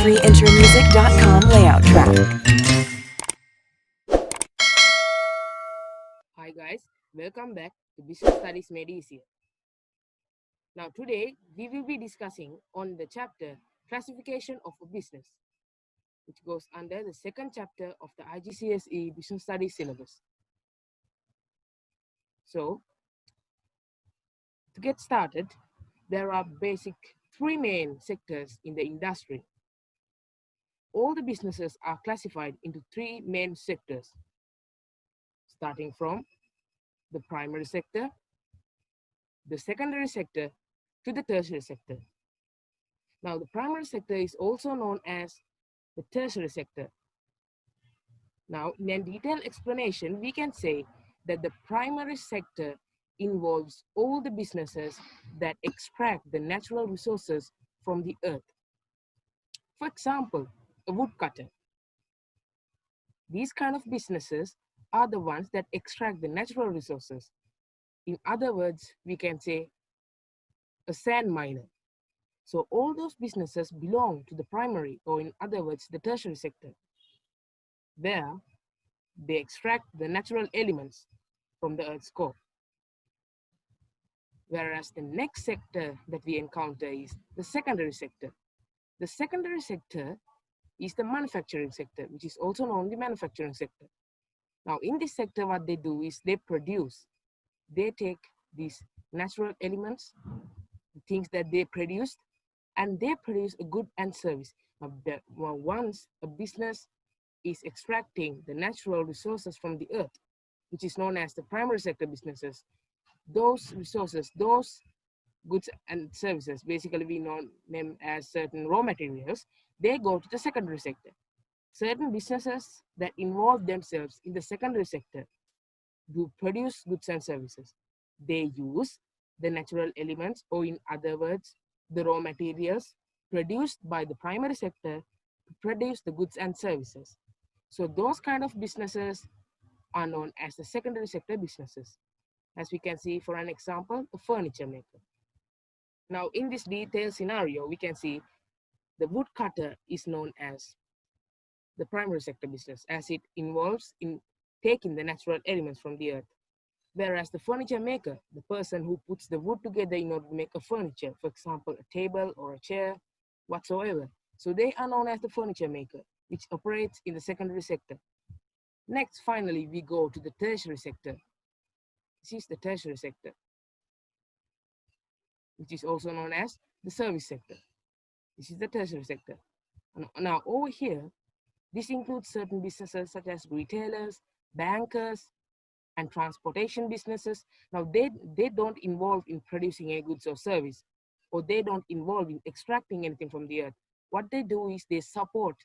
3intromusic.com layout track. Hi guys, welcome back to Business Studies Made Easier. Now today we will be discussing on the chapter Classification of a Business, which goes under the second chapter of the iGCSE Business Studies syllabus. So to get started, there are basic three main sectors in the industry. All the businesses are classified into three main sectors, starting from the primary sector, the secondary sector, to the tertiary sector. Now, the primary sector is also known as the tertiary sector. Now, in a detailed explanation, we can say that the primary sector involves all the businesses that extract the natural resources from the earth. For example, a woodcutter. These kind of businesses are the ones that extract the natural resources. In other words, we can say a sand miner. So all those businesses belong to the primary, or in other words, the tertiary sector, where they extract the natural elements from the earth's core. Whereas the next sector that we encounter is the secondary sector. The secondary sector is the manufacturing sector, which is also known as the manufacturing sector. Now, in this sector, what they do is they take these natural elements, the things that they produced, and they produce a good and service. Now, once a business is extracting the natural resources from the earth, which is known as the primary sector businesses, those resources, those goods and services, basically we know them as certain raw materials, they go to the secondary sector. Certain businesses that involve themselves in the secondary sector do produce goods and services. They use the natural elements, or in other words, the raw materials produced by the primary sector to produce the goods and services. So those kind of businesses are known as the secondary sector businesses. As we can see, for an example, a furniture maker. Now, in this detailed scenario, we can see the woodcutter is known as the primary sector business, as it involves in taking the natural elements from the earth. Whereas the furniture maker, the person who puts the wood together in order to make a furniture, for example, a table or a chair, whatsoever. So they are known as the furniture maker, which operates in the secondary sector. Next, finally, we go to the tertiary sector. This is the tertiary sector, which is also known as the service sector. This is the tertiary sector. Now, over here, this includes certain businesses such as retailers, bankers, and transportation businesses. Now, they don't involve in producing any goods or service, or they don't involve in extracting anything from the earth. What they do is they support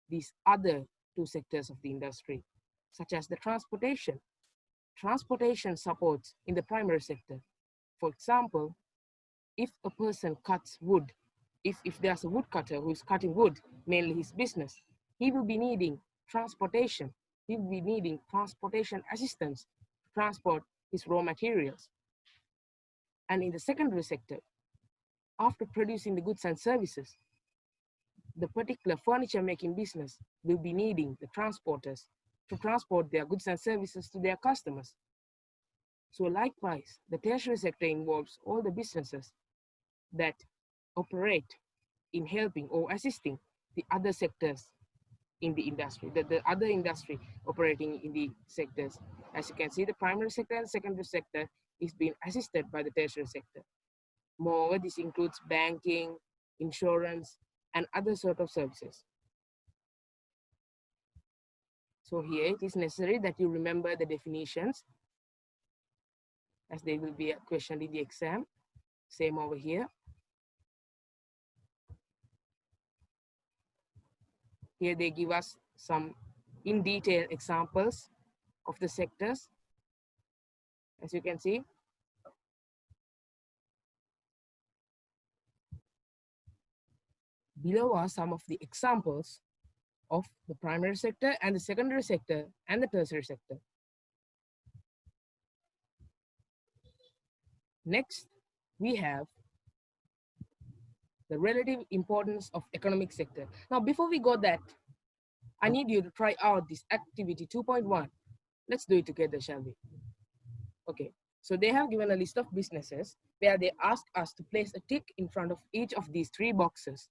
these other two sectors of the industry, such as the transportation. Transportation supports in the primary sector. For example, if a person cuts wood, if there's a woodcutter who is cutting wood, mainly his business, he will be needing transportation. He will be needing transportation assistance to transport his raw materials. And in the secondary sector, after producing the goods and services, the particular furniture making business will be needing the transporters to transport their goods and services to their customers. So likewise, the tertiary sector involves all the businesses that operate in helping or assisting the other sectors in the industry, the other industry operating in the sectors. As you can see, the primary sector and secondary sector is being assisted by the tertiary sector. Moreover, this includes banking, insurance, and other sort of services. So here it is necessary that you remember the definitions, as they will be questioned in the exam. Same over here. Here they give us some in detail examples of the sectors. As you can see, below are some of the examples of the primary sector and the secondary sector and the tertiary sector. Next, we have the relative importance of economic sector. Now, before we go that, I need you to try out this activity 2.1. Let's do it together, shall we? Okay, so they have given a list of businesses where they ask us to place a tick in front of each of these three boxes,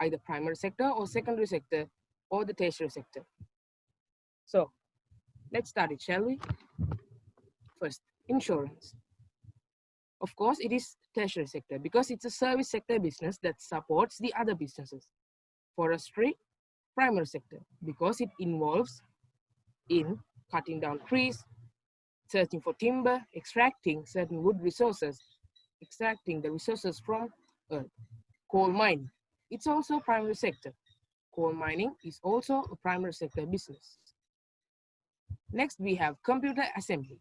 either primary sector or secondary sector or the tertiary sector. So let's start it, shall we? First, insurance. Of course, it is tertiary sector because it's a service sector business that supports the other businesses. Forestry, primary sector because it involves in cutting down trees, searching for timber, extracting certain wood resources, extracting the resources from earth. Coal mining, it's also primary sector. Coal mining is also a primary sector business. Next, we have computer assembly.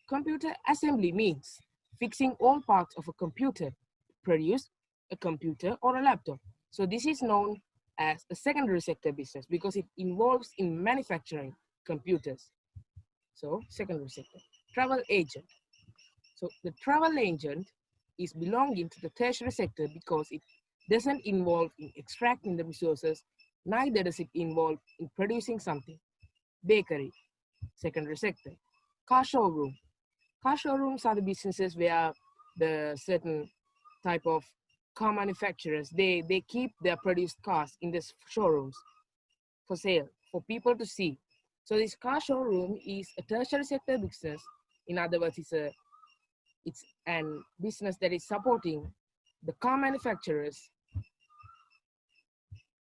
Computer assembly means fixing all parts of a computer to produce a computer or a laptop. So this is known as a secondary sector business because it involves in manufacturing computers. So secondary sector. Travel agent. So the travel agent is belonging to the tertiary sector because it doesn't involve in extracting the resources, neither does it involve in producing something. Bakery, secondary sector. Car showroom. Car showrooms are the businesses where the certain type of car manufacturers, they keep their produced cars in these showrooms for sale, for people to see. So this car showroom is a tertiary sector business. In other words, it's an business that is supporting the car manufacturers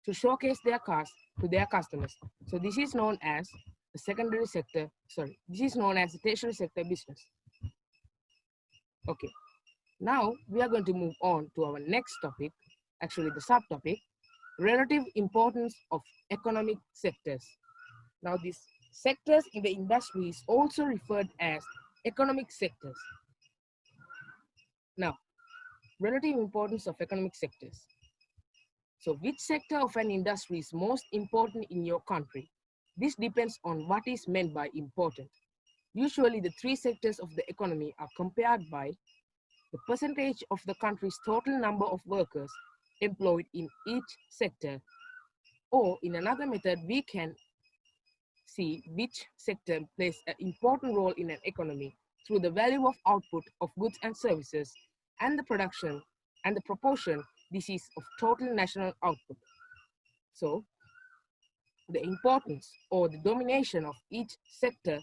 to showcase their cars to their customers. So this is known as a secondary sector, this is known as a tertiary sector business. Okay, now we are going to move on to our next topic, actually the subtopic, relative importance of economic sectors. Now these sectors in the industry is also referred as economic sectors. Now, relative importance of economic sectors. So which sector of an industry is most important in your country? This depends on what is meant by important. Usually the three sectors of the economy are compared by the percentage of the country's total number of workers employed in each sector, or in another method we can see which sector plays an important role in an economy through the value of output of goods and services and the production and the proportion this is of total national output. So the importance or the domination of each sector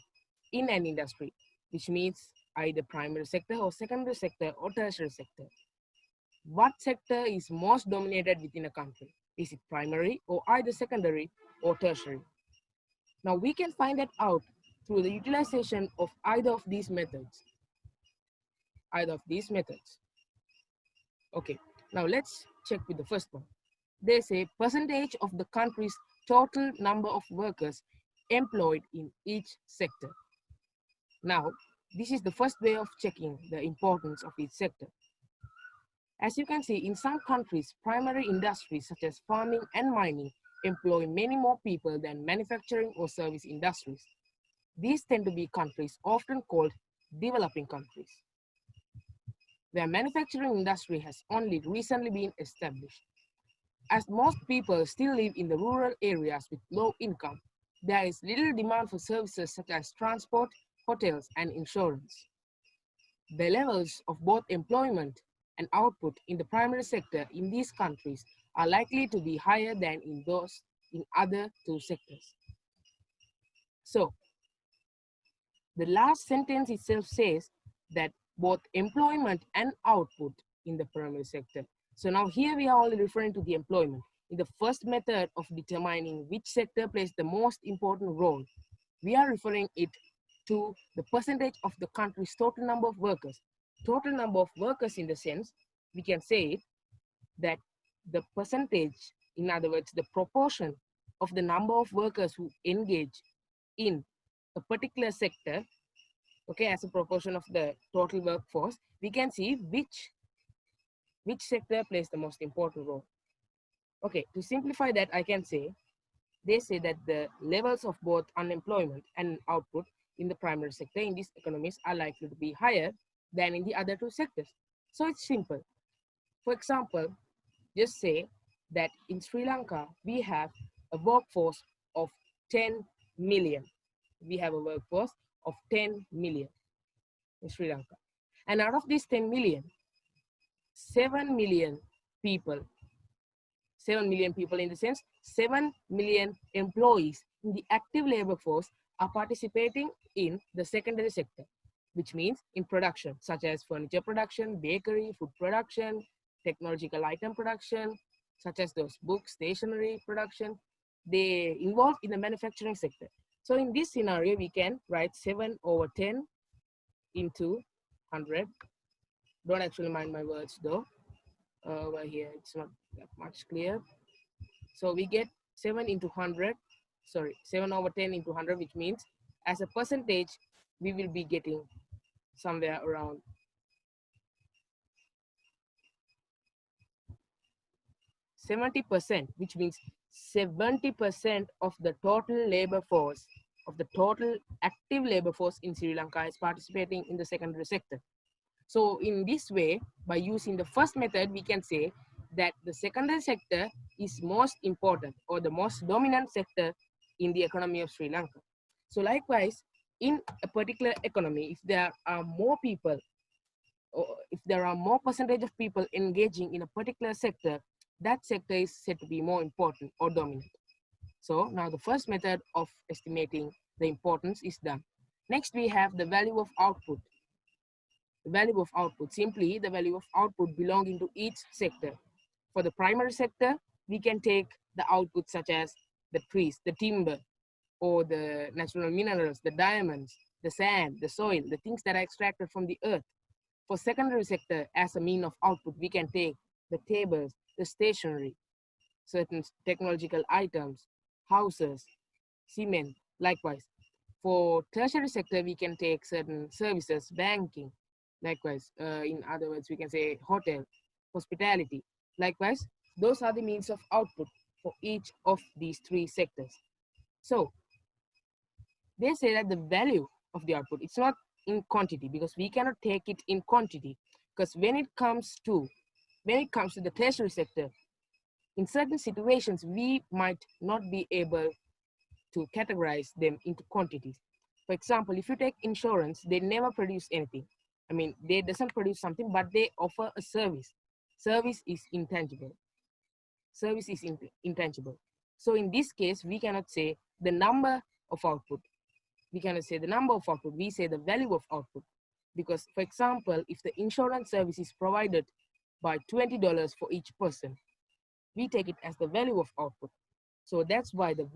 in an industry, which means either primary sector or secondary sector or tertiary sector. What sector is most dominated within a country? Is it primary or either secondary or tertiary? Now we can find that out through the utilization of either of these methods. Okay, now let's check with the first one. They say percentage of the country's total number of workers employed in each sector. Now, this is the first way of checking the importance of each sector. As you can see, in some countries, primary industries such as farming and mining employ many more people than manufacturing or service industries. These tend to be countries often called developing countries, where manufacturing industry has only recently been established. As most people still live in the rural areas with low income, there is little demand for services such as transport, hotels, and insurance. The levels of both employment and output in the primary sector in these countries are likely to be higher than in those in other two sectors. So, the last sentence itself says that both employment and output in the primary sector. So now here we are only referring to the employment. In the first method of determining which sector plays the most important role, we are referring it to the percentage of the country's total number of workers. Total number of workers in the sense, we can say that the percentage, in other words, the proportion of the number of workers who engage in a particular sector, okay, as a proportion of the total workforce, we can see which sector plays the most important role. Okay, to simplify that, I can say, they say that the levels of both unemployment and output in the primary sector in these economies are likely to be higher than in the other two sectors. So it's simple. For example, just say that in Sri Lanka, we have a workforce of 10 million. We have a workforce of 10 million in Sri Lanka. And out of these 10 million, 7 million people, 7 million people in the sense, 7 million employees in the active labor force are participating in the secondary sector, which means in production, such as furniture production, bakery, food production, technological item production, such as those books, stationery production. They involve in the manufacturing sector. So in this scenario, we can write 7 over 10 into 100. Don't actually mind my words though. Over here, it's not that much clear. So we get 7 into 100, sorry, 7 over 10 into 100, which means as a percentage, we will be getting somewhere around 70%, which means 70% of the total labor force, of the total active labor force in Sri Lanka is participating in the secondary sector. So in this way, by using the first method, we can say that the secondary sector is most important or the most dominant sector in the economy of Sri Lanka. So likewise, in a particular economy, if there are more people, or if there are more percentage of people engaging in a particular sector, that sector is said to be more important or dominant. So now the first method of estimating the importance is done. Next, we have the value of output. The value of output, simply the value of output belonging to each sector. For the primary sector, we can take the output such as the trees, the timber, or the natural minerals, the diamonds, the sand, the soil, the things that are extracted from the earth. For secondary sector, as a mean of output, we can take the tables, the stationery, certain technological items, houses, cement. Likewise, for tertiary sector, we can take certain services, banking. Likewise, in other words, we can say hotel, hospitality. Likewise, those are the means of output for each of these three sectors. So they say that the value of the output, it's not in quantity, because we cannot take it in quantity, because when it comes to the tertiary sector, in certain situations, we might not be able to categorize them into quantities. For example, if you take insurance, they never produce anything. I mean, they doesn't produce something, but they offer a service. Service is intangible. Service is intangible. So in this case, we cannot say the number of output. We cannot say the number of output. We say the value of output. Because, for example, if the insurance service is provided by $20 for each person, we take it as the value of output. So that's why the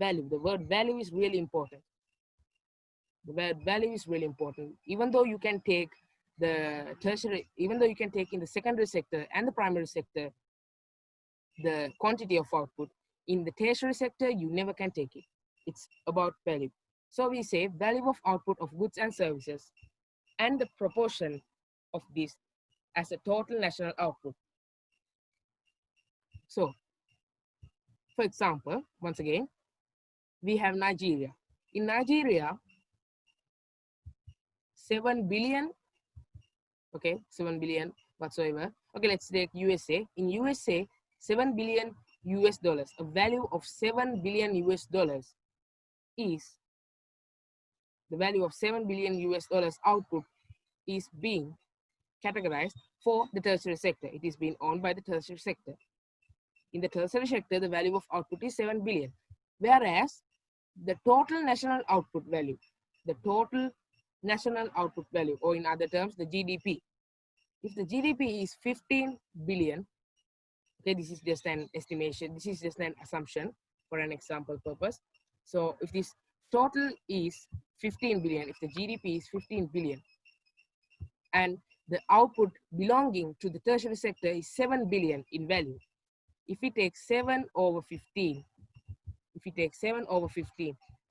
word value is really important. The word value is really important. Even though you can take the tertiary, even though you can take in the secondary sector and the primary sector the quantity of output, in the tertiary sector, you never can take it. It's about value. So we say value of output of goods and services and the proportion of this as a total national output. So, for example, once again, we have Nigeria. In Nigeria, 7 billion, okay, 7 billion whatsoever. Okay, let's take USA. In USA, 7 billion US dollars, a value of 7 billion US dollars is the value of 7 billion US dollars output is being categorized for the tertiary sector. It is being owned by the tertiary sector. In the tertiary sector, the value of output is 7 billion. Whereas the total national output value, or in other terms, the GDP. If the GDP is 15 billion, okay, this is just an estimation. This is just an assumption for an example purpose. So if this total is 15 billion, if the GDP is 15 billion, and the output belonging to the tertiary sector is 7 billion in value, if we take 7 over 15,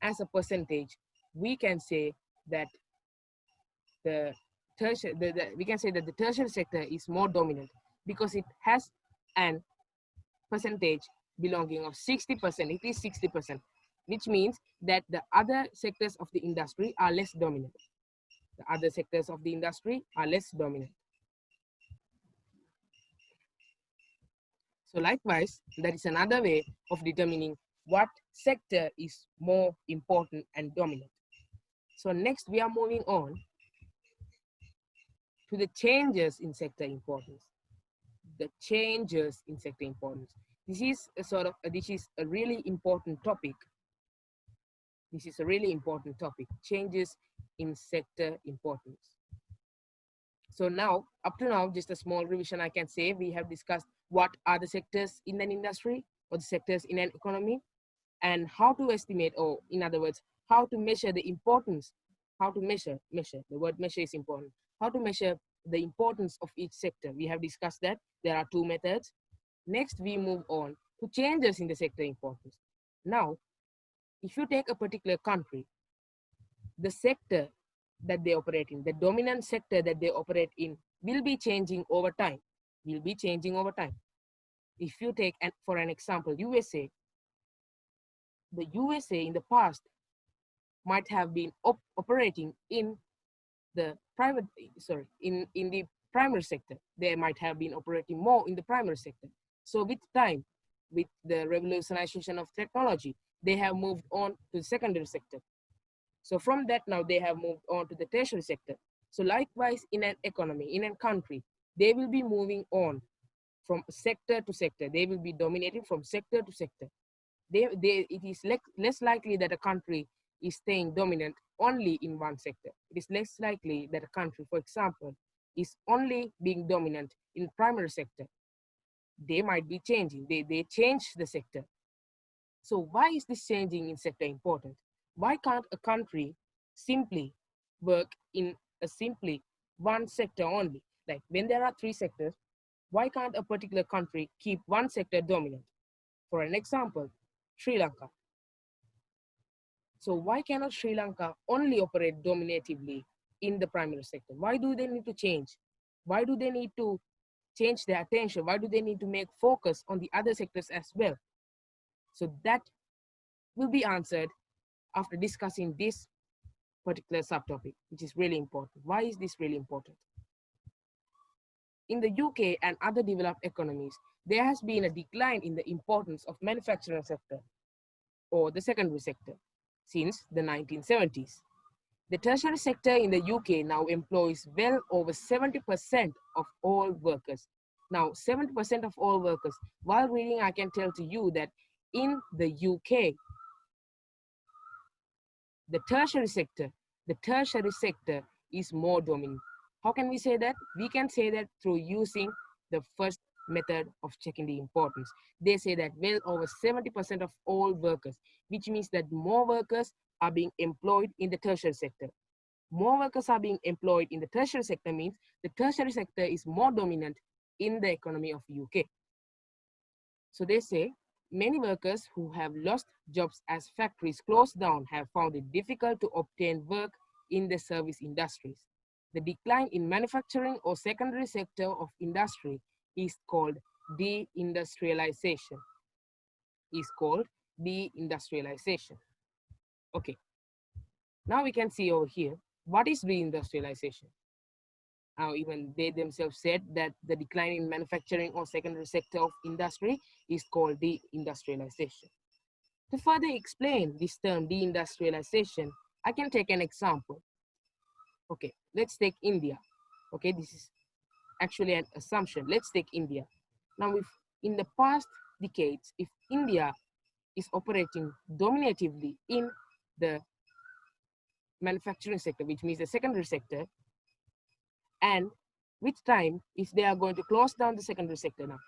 as a percentage, we can say that the tertiary sector is more dominant because it has an percentage belonging of 60%. It is 60%, which means that the other sectors of the industry are less dominant. So likewise, that is another way of determining what sector is more important and dominant. So next we are moving on to the changes in sector importance. The changes in sector importance. This is a really important topic. This is a really important topic. Changes in sector importance. So now, up to now, just a small revision I can say. We have discussed what are the sectors in an industry or the sectors in an economy, and how to estimate, or in other words, how to measure the importance, how to measure, the word measure is important, how to measure the importance of each sector. We have discussed that there are two methods. Next, we move on to changes in the sector importance. Now, if you take a particular country, the sector that they operate in, the dominant sector that they operate in, will be changing over time. Will be changing over time. If you take, for an example, USA, the USA in the past might have been operating in the in the primary sector. They might have been operating more in the primary sector. So with time, with the revolutionization of technology, they have moved on to the secondary sector. So from that now they have moved on to the tertiary sector. So likewise in an economy, in a country, they will be moving on from sector to sector. They will be dominating from sector to sector. It is less likely that a country is staying dominant only in one sector. It is less likely that a country, for example, is only being dominant in primary sector. They might be changing. They change the sector. So why is this changing in sector important? Why can't a country simply work in a simply one sector only? Like when there are three sectors, why can't a particular country keep one sector dominant? For an example, Sri Lanka. So why cannot Sri Lanka only operate dominatively in the primary sector? Why do they need to change? Why do they need to change their attention? Why do they need to make focus on the other sectors as well? So that will be answered after discussing this particular subtopic, which is really important. Why is this really important? In the UK and other developed economies, there has been a decline in the importance of manufacturing sector or the secondary sector since the 1970s. The tertiary sector in the UK now employs well over 70% of all workers. Now, 70% of all workers. While reading, I can tell to you that in the UK, the tertiary sector is more dominant. How can we say that? We can say that through using the first method of checking the importance. They say that well over 70% of all workers, which means that more workers are being employed in the tertiary sector. More workers are being employed in the tertiary sector means the tertiary sector is more dominant in the economy of UK. So they say many workers who have lost jobs as factories closed down have found it difficult to obtain work in the service industries. The decline in manufacturing or secondary sector of industry is called deindustrialization. Okay. Now we can see over here, what is deindustrialization? Now, even they themselves said that the decline in manufacturing or secondary sector of industry is called deindustrialization. To further explain this term deindustrialization, I can take an example. Okay, let's take India. Okay, this is actually an assumption. Let's take India. Now, if in the past decades, if India is operating dominatively in the manufacturing sector, which means the secondary sector, and with time, if they are going to close down the secondary sector now,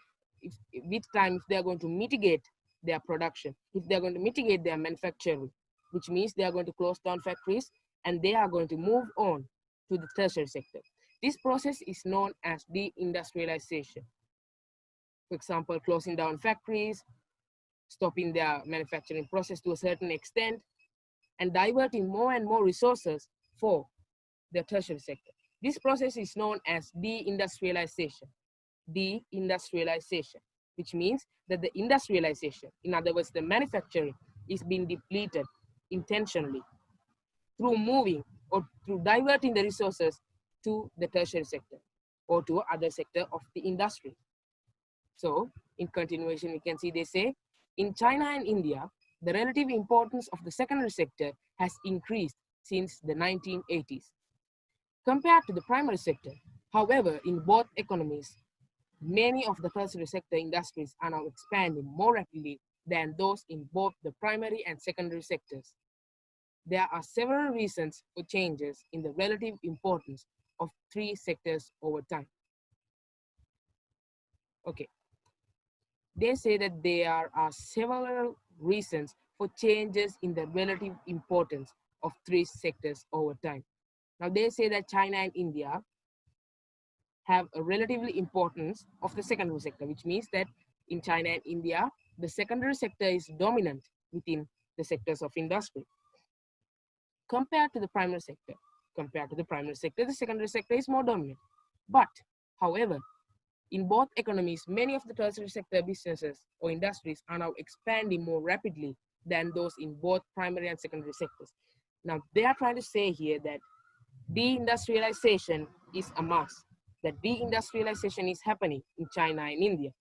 with time, if they are going to mitigate their production, if they are going to mitigate their manufacturing, which means they are going to close down factories and they are going to move on to the tertiary sector. This process is known as deindustrialization. For example, closing down factories, stopping their manufacturing process to a certain extent, and diverting more and more resources for the tertiary sector. This process is known as deindustrialization. Deindustrialization, which means that the industrialization, in other words, the manufacturing, is being depleted intentionally through moving or through diverting the resources to the tertiary sector or to other sector of the industry. So in continuation, we can see they say, in China and India, the relative importance of the secondary sector has increased since the 1980s compared to the primary sector. However, in both economies, many of the tertiary sector industries are now expanding more rapidly than those in both the primary and secondary sectors. There are several reasons for changes in the relative importance of three sectors over time. Okay, they say that there are several reasons for changes in the relative importance of three sectors over time. Now, they say that China and India have a relatively importance of the secondary sector, which means that in China and India, the secondary sector is dominant within the sectors of industry compared to the primary sector. Compared to the primary sector, the secondary sector is more dominant. But, however, in both economies, many of the tertiary sector businesses or industries are now expanding more rapidly than those in both primary and secondary sectors. Now, they are trying to say here that deindustrialization is a must, that deindustrialization is happening in China and India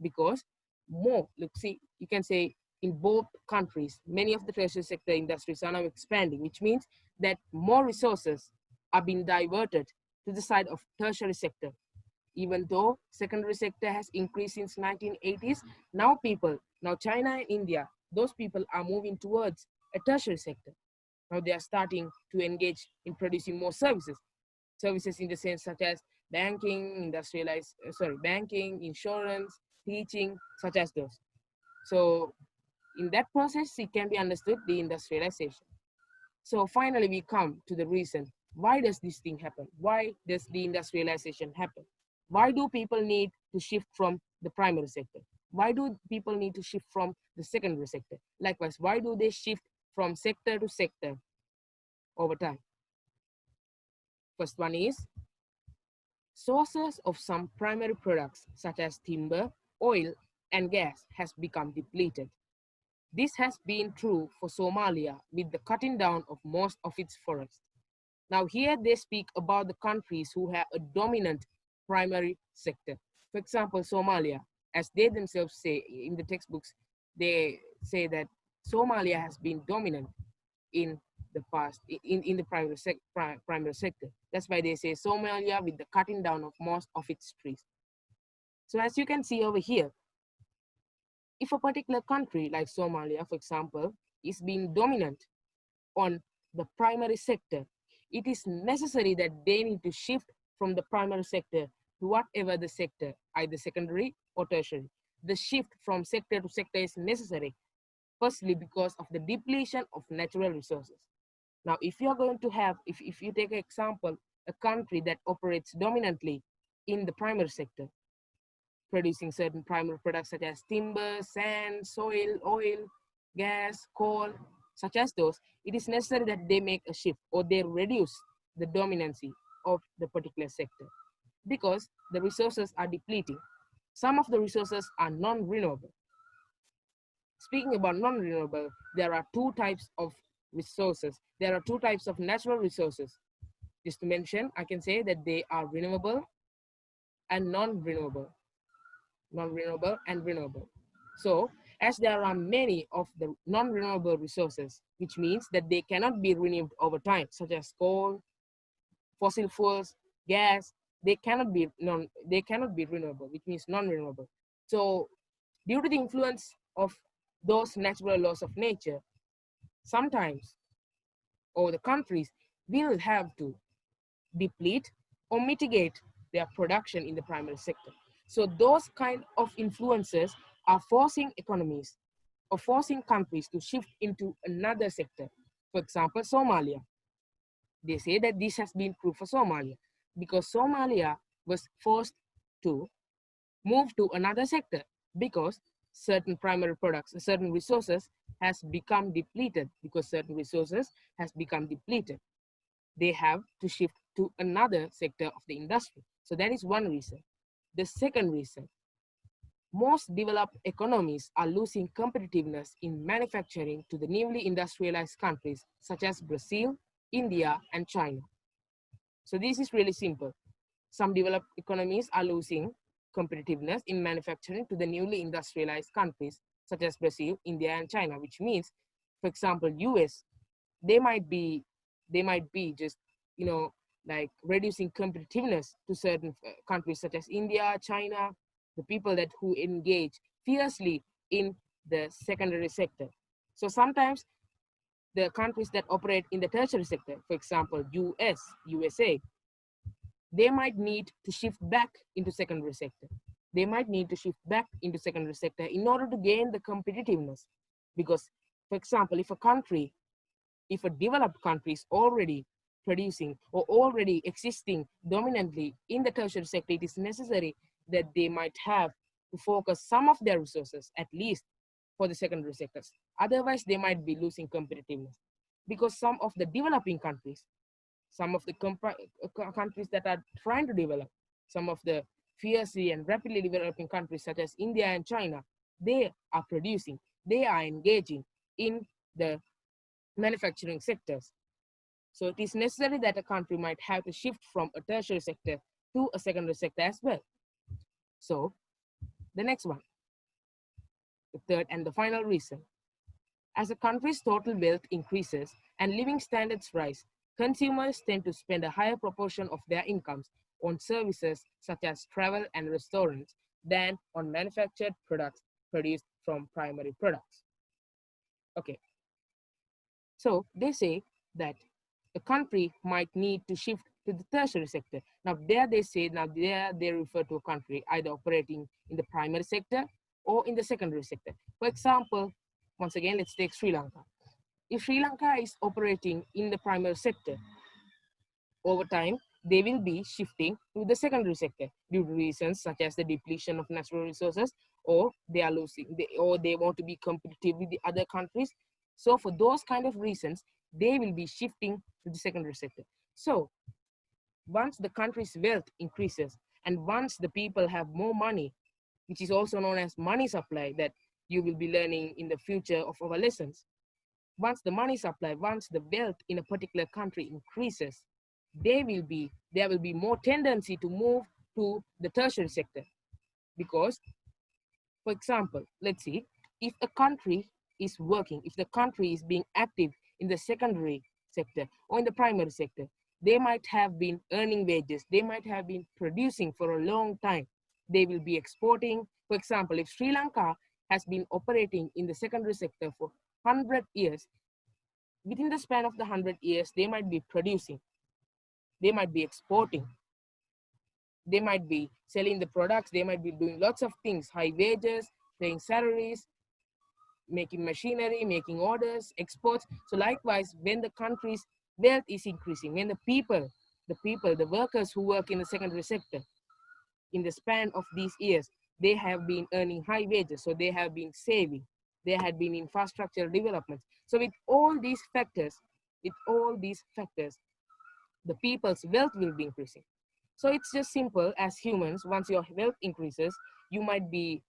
because more, look, see, you can say in both countries, many of the tertiary sector industries are now expanding, which means that more resources are being diverted to the side of tertiary sector. Even though secondary sector has increased since 1980s, now China and India, those people are moving towards a tertiary sector. Now they are starting to engage in producing more services. Services in the sense such as banking, banking, insurance, teaching, such as those. So in that process, it can be understood the industrialization. So finally, we come to the reason, why does this thing happen? Why does the industrialization happen? Why do people need to shift from the primary sector? Why do people need to shift from the secondary sector? Likewise, why do they shift from sector to sector over time? First one is, sources of some primary products such as timber, oil, and gas has become depleted. This has been true for Somalia with the cutting down of most of its forests. Now here they speak about the countries who have a dominant primary sector. For example, Somalia, as they themselves say in the textbooks, they say that Somalia has been dominant in the past, in the primary sector. That's why they say Somalia with the cutting down of most of its trees. So as you can see over here, if a particular country like Somalia, for example, is being dominant on the primary sector, it is necessary that they need to shift from the primary sector to whatever the sector, either secondary or tertiary. The shift from sector to sector is necessary, firstly because of the depletion of natural resources. Now, if you are going to have, if you take an example, a country that operates dominantly in the primary sector, producing certain primary products such as timber, sand, soil, oil, gas, coal, such as those, it is necessary that they make a shift or they reduce the dominancy of the particular sector because the resources are depleting. Some of the resources are non-renewable. Speaking about non-renewable, there are two types of resources. There are two types of natural resources. Just to mention, I can say that they are renewable and non-renewable. Non-renewable and renewable. So, as there are many of the non-renewable resources, which means that they cannot be renewed over time, such as coal, fossil fuels, gas, they cannot be renewable, which means non-renewable. So, due to the influence of those natural laws of nature, sometimes, or the countries will have to deplete or mitigate their production in the primary sector. So those kind of influences are forcing economies or forcing countries to shift into another sector. For example, Somalia. They say that this has been true for Somalia because Somalia was forced to move to another sector because certain primary products, certain resources has become depleted because certain resources has become depleted. They have to shift to another sector of the industry. So that is one reason. The second reason, most developed economies are losing competitiveness in manufacturing to the newly industrialized countries such as Brazil, India, and China. So this is really simple. Some developed economies are losing competitiveness in manufacturing to the newly industrialized countries such as Brazil, India, and China, which means, for example, US, they might be just, like reducing competitiveness to certain countries such as India, China, the people that who engage fiercely in the secondary sector. So sometimes the countries that operate in the tertiary sector, for example, USA, they might need to shift back into secondary sector. They might need to shift back into secondary sector in order to gain the competitiveness. Because, for example, if a developed country is already producing or already existing dominantly in the tertiary sector, it is necessary that they might have to focus some of their resources, at least for the secondary sectors. Otherwise, they might be losing competitiveness. Because some of the developing countries, some of the countries that are trying to develop, some of the fiercely and rapidly developing countries such as India and China, they are producing, they are engaging in the manufacturing sectors. So it is necessary that a country might have to shift from a tertiary sector to a secondary sector as well. So the next one, the third and the final reason. As a country's total wealth increases and living standards rise, consumers tend to spend a higher proportion of their incomes on services such as travel and restaurants than on manufactured products produced from primary products. Okay, so they say that a country might need to shift to the tertiary sector. Now there they refer to a country either operating in the primary sector or in the secondary sector. For example, once again, let's take Sri Lanka. If Sri Lanka is operating in the primary sector, over time, they will be shifting to the secondary sector due to reasons such as the depletion of natural resources, or they are or they want to be competitive with the other countries. So for those kind of reasons, they will be shifting to the secondary sector. So once the country's wealth increases and once the people have more money, which is also known as money supply, that you will be learning in the future of our lessons. Once the money supply, once the wealth in a particular country increases, there will be more tendency to move to the tertiary sector. Because, for example, let's see, if a country is working, if the country is being active in the secondary sector or in the primary sector, they might have been earning wages, they might have been producing for a long time, they will be exporting. For example, if Sri Lanka has been operating in the secondary sector for 100 years, within the span of the 100 years, they might be producing, they might be exporting, they might be selling the products, they might be doing lots of things, high wages, paying salaries, making machinery, making orders, exports. So likewise, when the country's wealth is increasing, when the workers who work in the secondary sector, in the span of these years, they have been earning high wages, so they have been saving, there had been infrastructural developments. So with all these factors, the people's wealth will be increasing. So it's just simple as humans, once your wealth increases, you might be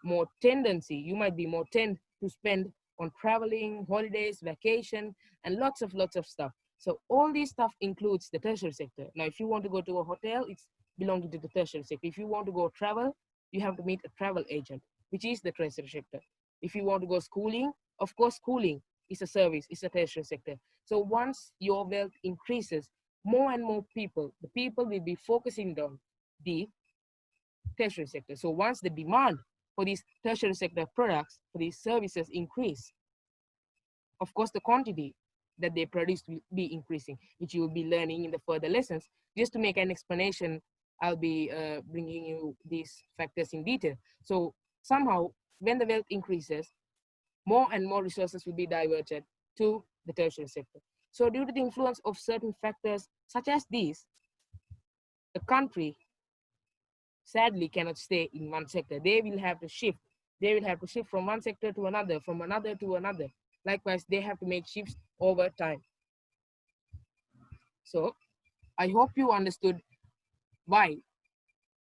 more tend to spend on traveling, holidays, vacation, and lots of stuff. So all this stuff includes the tertiary sector. Now, if you want to go to a hotel, it's belonging to the tertiary sector. If you want to go travel, you have to meet a travel agent, which is the tertiary sector. If you want to go schooling, of course, schooling is a service, it's a tertiary sector. So once your wealth increases, more and more the people will be focusing on the tertiary sector. So once the demand for these tertiary sector products, for these services increase, of course, the quantity that they produce will be increasing, which you will be learning in the further lessons. Just to make an explanation, I'll be bringing you these factors in detail. So somehow, when the wealth increases, more and more resources will be diverted to the tertiary sector. So due to the influence of certain factors such as these, a country sadly cannot stay in one sector. They will have to shift. They will have to shift from one sector to another, from another to another. Likewise, they have to make shifts over time. So I hope you understood why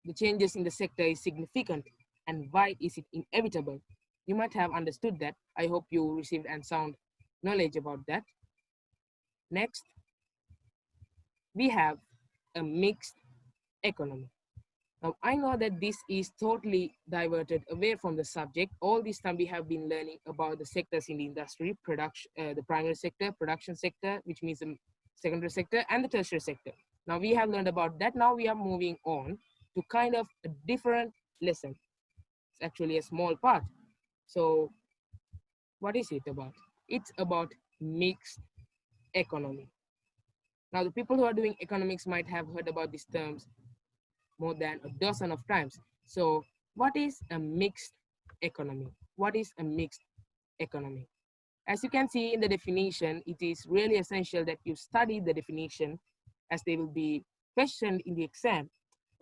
the changes in the sector is significant and why is it inevitable. You might have understood that. I hope you received and sound knowledge about that. Next, we have a mixed economy. Now, I know that this is totally diverted away from the subject. All this time we have been learning about the sectors in the industry, production, the primary sector, production sector, which means the secondary sector, and the tertiary sector. Now we have learned about that. Now we are moving on to kind of a different lesson. It's actually a small part. So what is it about? It's about mixed economy. Now the people who are doing economics might have heard about these terms more than a dozen of times. So what is a mixed economy? What is a mixed economy? As you can see in the definition, it is really essential that you study the definition as they will be questioned in the exam.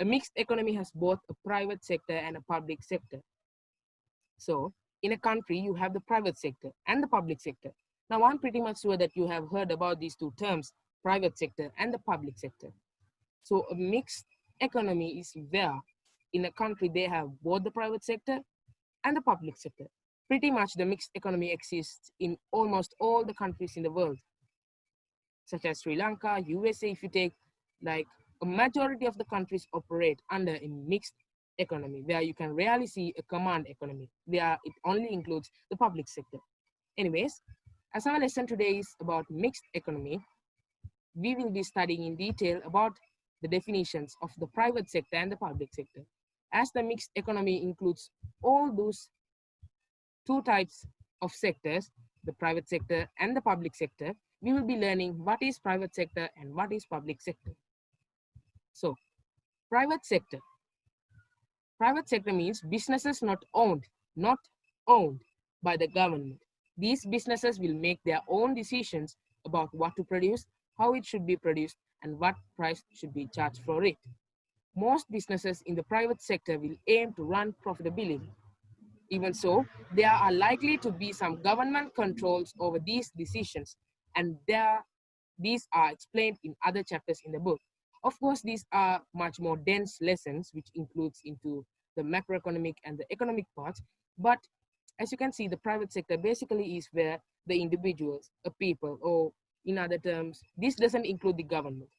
A mixed economy has both a private sector and a public sector. So in a country, you have the private sector and the public sector. Now, I'm pretty much sure that you have heard about these two terms, private sector and the public sector. So a mixed economy is where in a country they have both the private sector and the public sector. Pretty much the mixed economy exists in almost all the countries in the world, such as Sri Lanka, USA. If you take, like, a majority of the countries operate under a mixed economy where you can rarely see a command economy where it only includes the public sector. Anyways, as our lesson today is about mixed economy, we will be studying in detail about the definitions of the private sector and the public sector. As the mixed economy includes all those two types of sectors, the private sector and the public sector, we will be learning what is private sector and what is public sector. So, private sector. Private sector means businesses not owned by the government. These businesses will make their own decisions about what to produce, how it should be produced, and what price should be charged for it. Most businesses in the private sector will aim to run profitability. Even so, there are likely to be some government controls over these decisions, and these are explained in other chapters in the book. Of course, these are much more dense lessons, which includes into the macroeconomic and the economic parts. But as you can see, the private sector basically is where the individuals, a people, or in other terms, this doesn't include the government.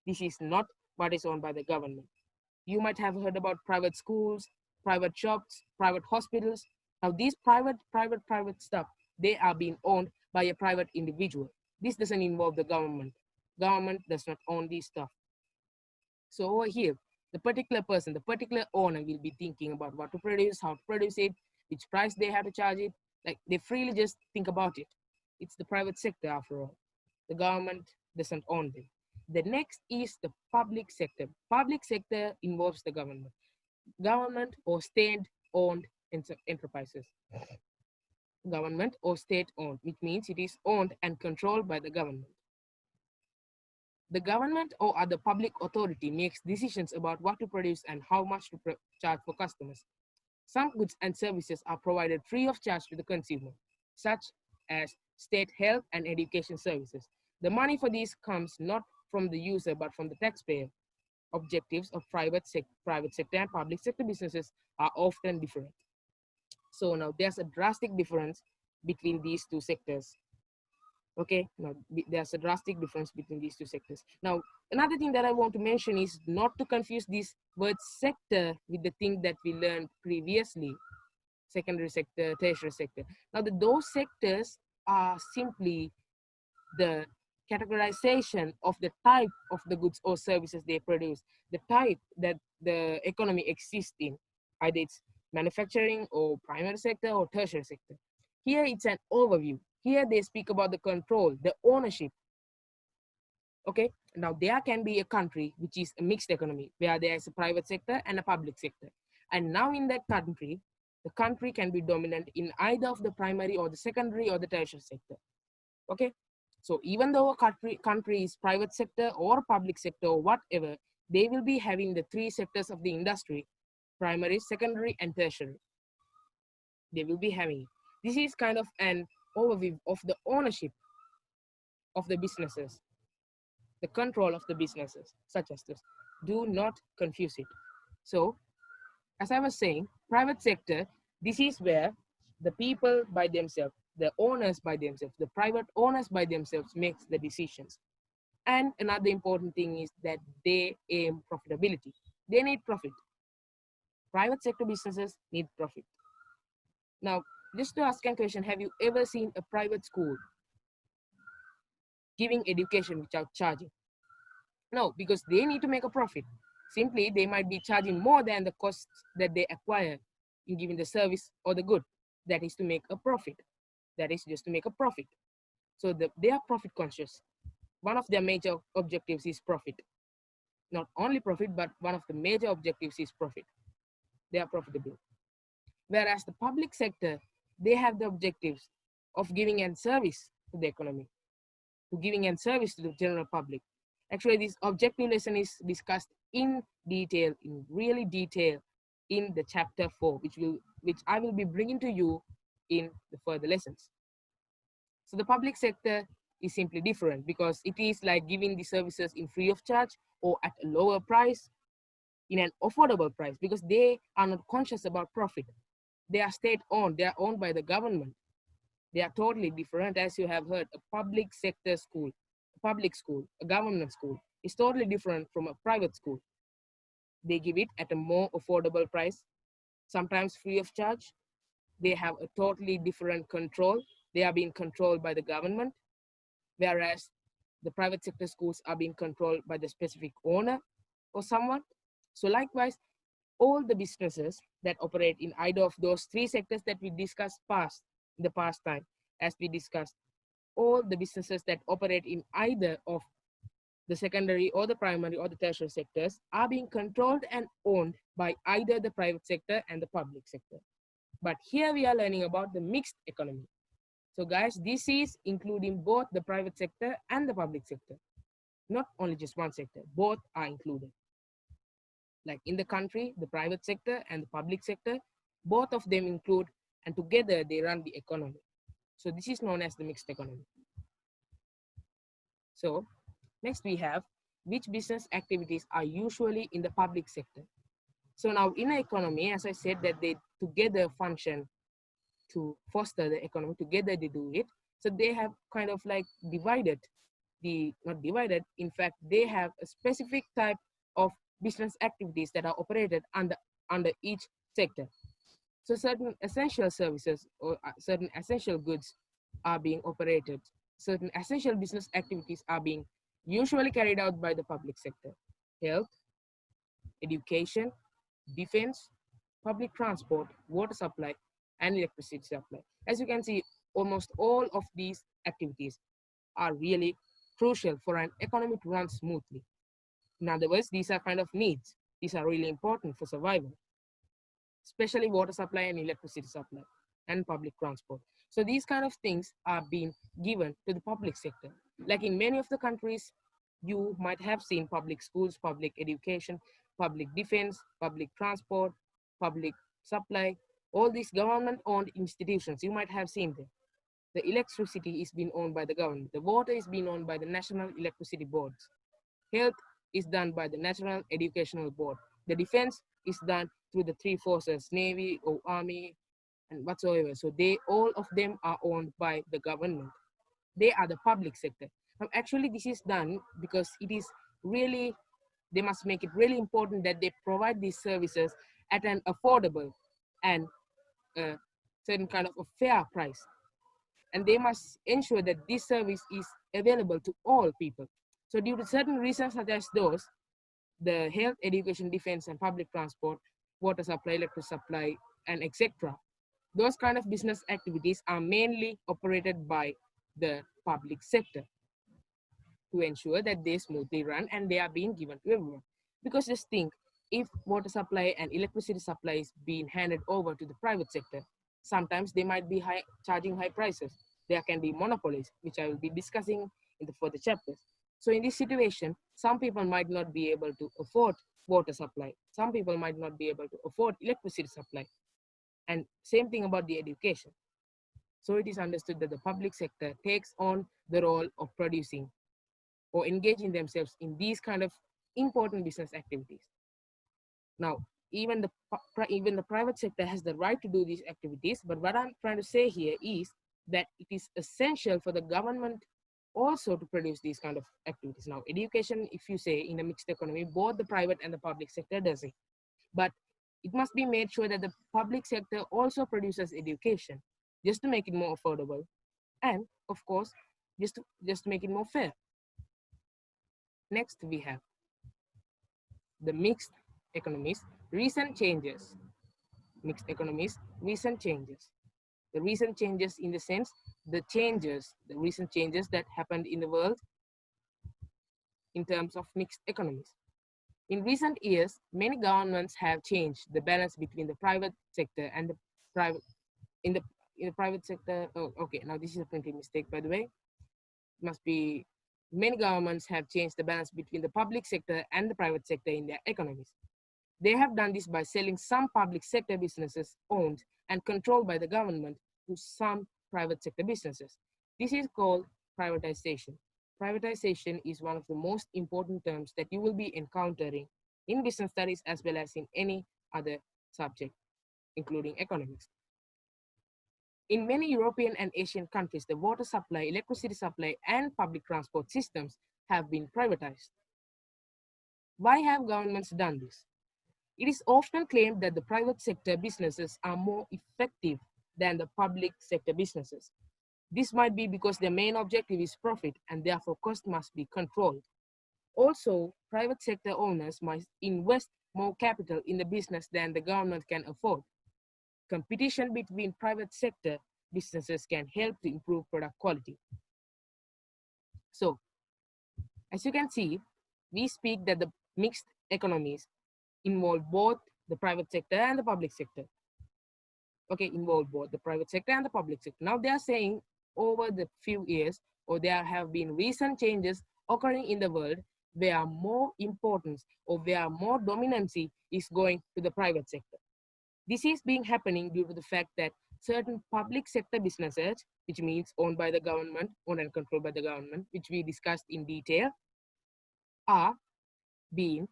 This is not what is owned by the government. You might have heard about private schools, private shops, private hospitals. Now, these private stuff, they are being owned by a private individual. This doesn't involve the government. Government does not own these stuff. So over here, the particular person, the particular owner will be thinking about what to produce, how to produce it, which price they have to charge it. Like, they freely just think about it. It's the private sector after all. The government doesn't own them. The next is the public sector. Public sector involves the government or state-owned enterprises. Government or state-owned, which means it is owned and controlled by the government. The government or other public authority makes decisions about what to produce and how much to charge for customers. Some goods and services are provided free of charge to the consumer, such as state health and education services. The money for these comes not from the user but from the taxpayer. Objectives of private sector and public sector businesses are often different. So now there's a drastic difference between these two sectors. Okay, now there's a drastic difference between these two sectors. Now, another thing that I want to mention is not to confuse this word sector with the thing that we learned previously, secondary sector, tertiary sector. Now, those sectors are simply the categorization of the type of the goods or services they produce, the type that the economy exists in, either it's manufacturing or primary sector or tertiary sector. Here it's an overview. Here they speak about the control, the ownership. Okay, now there can be a country which is a mixed economy where there is a private sector and a public sector. And now in that country, the country can be dominant in either of the primary or the secondary or the tertiary sector. Okay, so even though a country is private sector or public sector or whatever, they will be having the three sectors of the industry, primary, secondary, and tertiary. They will be having it. This is kind of an overview of the ownership of the businesses, the control of the businesses, such as this. Do not confuse it. So, as I was saying, private sector, this is where the people by themselves, the owners by themselves, the private owners by themselves makes the decisions. And another important thing is that they aim profitability. They need profit. Private sector businesses need profit. Now, just to ask a question, have you ever seen a private school giving education without charging? No, because they need to make a profit. Simply, they might be charging more than the costs that they acquire in giving the service or the good. That is to make a profit. That is just to make a profit. So they are profit conscious. One of their major objectives is profit. Not only profit, but one of the major objectives is profit. They are profitable. Whereas the public sector, they have the objectives of giving a service to the economy, to giving a service to the general public. Actually, this objective lesson is discussed in detail, in really detail, in the chapter 4, which I will be bringing to you in the further lessons. So the public sector is simply different because it is like giving the services in free of charge or at a lower price, in an affordable price, because they are not conscious about profit. They are state-owned, they are owned by the government. They are totally different. As you have heard, a public sector school, a public school, a government school is totally different from a private school. They give it at a more affordable price, sometimes free of charge. They have a totally different control. They are being controlled by the government, whereas the private sector schools are being controlled by the specific owner or someone. So likewise, all the businesses that operate in either of those three sectors that we discussed in the past time, as we discussed, all the businesses that operate in either of the secondary or the primary or the tertiary sectors are being controlled and owned by either the private sector and the public sector. But here we are learning about the mixed economy. So guys, this is including both the private sector and the public sector. Not only just one sector, both are included. Like in the country, the private sector and the public sector, both of them include, and together they run the economy. So this is known as the mixed economy. So next we have which business activities are usually in the public sector. So now in an economy, as I said, that they together function to foster the economy, together they do it. So they have kind of like not divided, in fact, they have a specific type of business activities that are operated under each sector. So certain essential services or certain essential goods are being operated. Certain essential business activities are being usually carried out by the public sector. Health, education, defense, public transport, water supply, and electricity supply. As you can see, almost all of these activities are really crucial for an economy to run smoothly. In other words, these are kind of needs. These are really important for survival, especially water supply and electricity supply and public transport. So these kind of things are being given to the public sector. Like in many of the countries, you might have seen public schools, public education, public defense, public transport, public supply, all these government-owned institutions, you might have seen them. The electricity is being owned by the government. The water is being owned by the National Electricity Boards. Health is done by the National Educational Board. The defense is done through the three forces, Navy or Army and whatsoever. So all of them are owned by the government. They are the public sector. Now, actually, this is done because it is really, they must make it really important that they provide these services at an affordable and certain kind of a fair price. And they must ensure that this service is available to all people. So due to certain reasons such as those, the health, education, defense, and public transport, water supply, electric supply, and etc., those kind of business activities are mainly operated by the public sector to ensure that they smoothly run and they are being given to everyone. Because just think, if water supply and electricity supply is being handed over to the private sector, sometimes they might be charging high prices. There can be monopolies, which I will be discussing in the further chapters. So in this situation, some people might not be able to afford water supply. Some people might not be able to afford electricity supply. And same thing about the education. So it is understood that the public sector takes on the role of producing or engaging themselves in these kind of important business activities. Now, even the private sector has the right to do these activities, but what I'm trying to say here is that it is essential for the government also to produce these kind of activities. Now, education, if you say in a mixed economy, both the private and the public sector does it. But it must be made sure that the public sector also produces education just to make it more affordable and, of course, just to make it more fair. Next, we have the mixed economies, recent changes. Mixed economies, recent changes. The recent changes in the sense, the recent changes that happened in the world in terms of mixed economies. In recent years, many governments have changed the balance between the private sector and the private in the private sector. Oh, okay, now this is a printing mistake, by the way. It must be many governments have changed the balance between the public sector and the private sector in their economies. They have done this by selling some public sector businesses owned and controlled by the government to some private sector businesses. This is called privatization. Privatization is one of the most important terms that you will be encountering in business studies as well as in any other subject, including economics. In many European and Asian countries, the water supply, electricity supply, and public transport systems have been privatized. Why have governments done this? It is often claimed that the private sector businesses are more effective than the public sector businesses. This might be because their main objective is profit and therefore cost must be controlled. Also, private sector owners must invest more capital in the business than the government can afford. Competition between private sector businesses can help to improve product quality. So, as you can see, we speak that the mixed economies involve both the private sector and the public sector. Okay, involve both the private sector and the public sector. Now they are saying over the few years, or there have been recent changes occurring in the world where more importance or where more dominancy is going to the private sector. This is being happening due to the fact that certain public sector businesses, which means owned by the government, owned and controlled by the government, which we discussed in detail, are being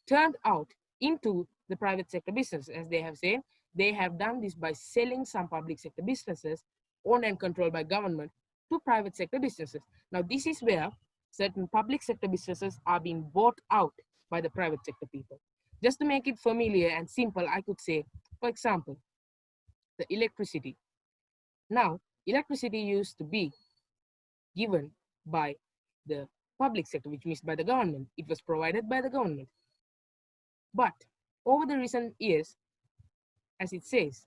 turned out into the private sector business. As they have said, they have done this by selling some public sector businesses owned and controlled by government to private sector businesses. Now, this is where certain public sector businesses are being bought out by the private sector people. Just to make it familiar and simple, I could say, for example, the electricity. Now, electricity used to be given by the public sector, which means by the government. It was provided by the government. But over the recent years, as it says,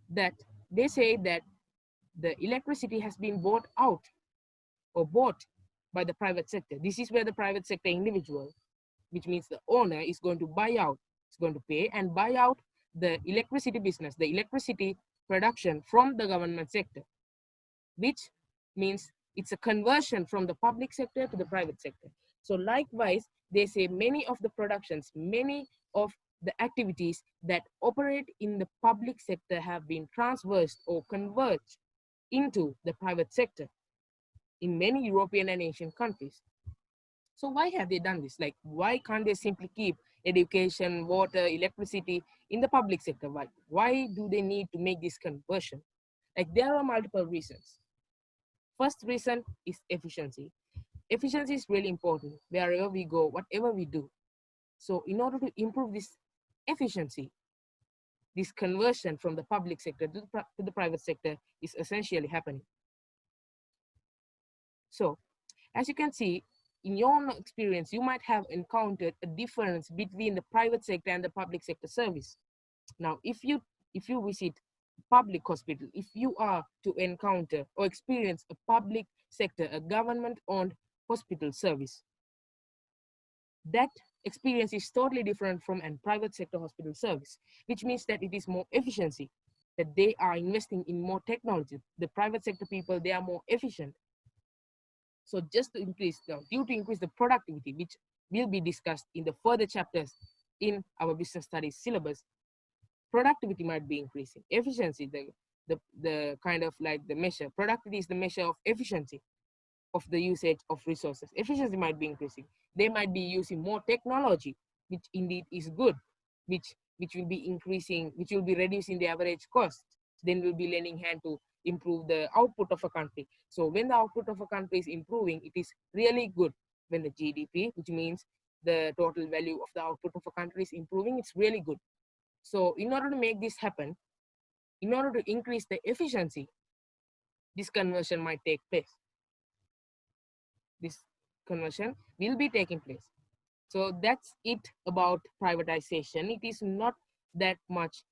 that they say that the electricity has been bought out or bought by the private sector. This is where the private sector individual, which means the owner, is going to buy out, is going to pay and buy out the electricity business, the electricity production from the government sector, which means it's a conversion from the public sector to the private sector. So likewise, they say many of the productions, many of the activities that operate in the public sector have been transversed or converged into the private sector in many European and Asian countries. So why have they done this? Like, why can't they simply keep education, water, electricity in the public sector? Why do they need to make this conversion? Like, there are multiple reasons. First reason is efficiency. Efficiency is really important wherever we go, whatever we do. So in order to improve this efficiency, this conversion from the public sector to the private sector is essentially happening. So as you can see, in your own experience, you might have encountered a difference between the private sector and the public sector service. Now, if you visit public hospital, if you are to encounter or experience a public sector, a government-owned hospital service, that experience is totally different from a private sector hospital service, which means that it is more efficiency, that they are investing in more technology. The private sector people, they are more efficient. So just to increase, due to increase the productivity, which will be discussed in the further chapters in our business studies syllabus, productivity might be increasing. Efficiency, the kind of like the measure, productivity is the measure of efficiency of the usage of resources. Efficiency might be increasing. They might be using more technology, which indeed is good, which will be increasing, which will be reducing the average cost. Then will be lending hand to improve the output of a country. So when the output of a country is improving, it is really good. When the GDP, which means the total value of the output of a country, is improving, it's really good. So in order to make this happen, in order to increase the efficiency, this conversion might take place. This conversion will be taking place. So that's it about privatization. It is not that much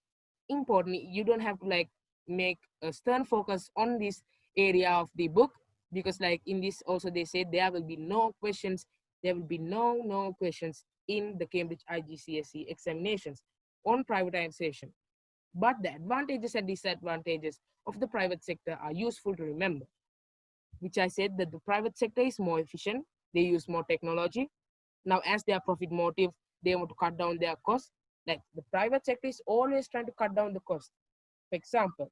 important. You don't have to like make a stern focus on this area of the book, because like in this also they say there will be no questions, there will be no questions in the Cambridge iGCSE examinations on privatization. But the advantages and disadvantages of the private sector are useful to remember, which I said that the private sector is more efficient, they use more technology. Now, as their profit motive, they want to cut down their costs. Like the private sector is always trying to cut down the cost. For example,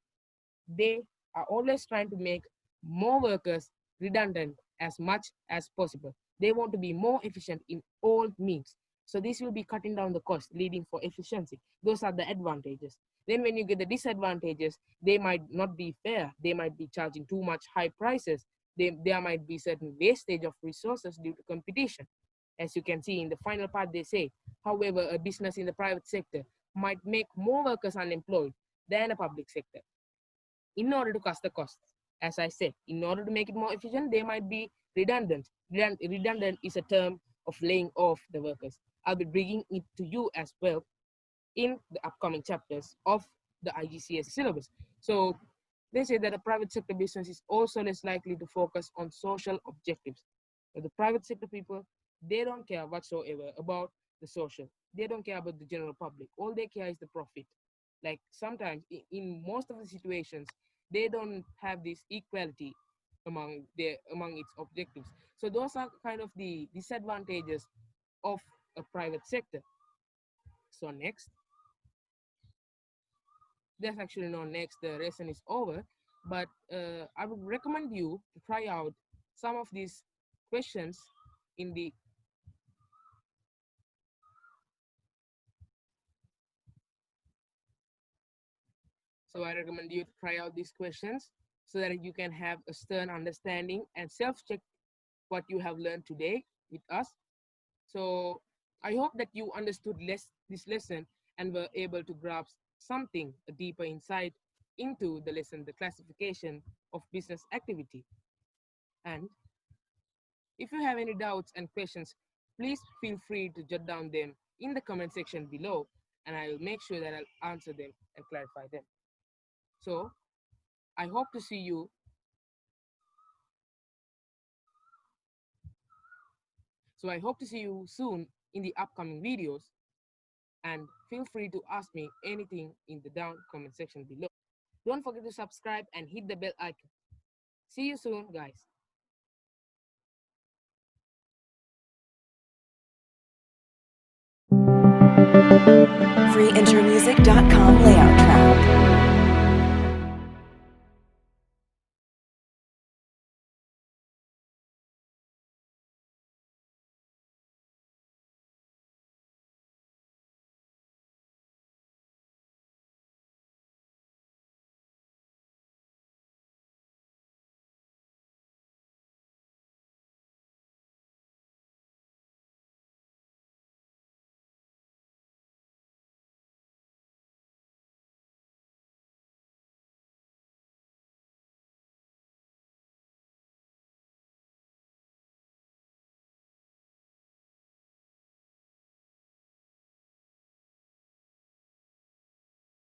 they are always trying to make more workers redundant as much as possible. They want to be more efficient in all means. So this will be cutting down the cost, leading for efficiency. Those are the advantages. Then when you get the disadvantages, they might not be fair. They might be charging too much high prices. There might be certain wastage of resources due to competition. As you can see in the final part, they say, however, a business in the private sector might make more workers unemployed than a public sector in order to cut the costs. As I said, in order to make it more efficient, they might be redundant. Redundant is a term of laying off the workers. I'll be bringing it to you as well in the upcoming chapters of the iGCSE syllabus. So they say that a private sector business is also less likely to focus on social objectives. But the private sector people, they don't care whatsoever about the social. They don't care about the general public. All they care is the profit. Like sometimes in most of the situations, they don't have this equality among its objectives. So those are kind of the disadvantages of a private sector. So next, there's actually no next, the lesson is over, but I would recommend you to try out some of these questions in the so I recommend you to try out these questions so that you can have a stern understanding and self-check what you have learned today with us. So I hope that you understood this lesson and were able to grasp something, a deeper insight into the lesson, the classification of business activity. And if you have any doubts and questions, please feel free to jot down them in the comment section below, and I will make sure that I'll answer them and clarify them. So I hope to see you. So I hope to see you soon in the upcoming videos, and feel free to ask me anything in the down comment section below. Don't forget to subscribe and hit the bell icon. See you soon, guys.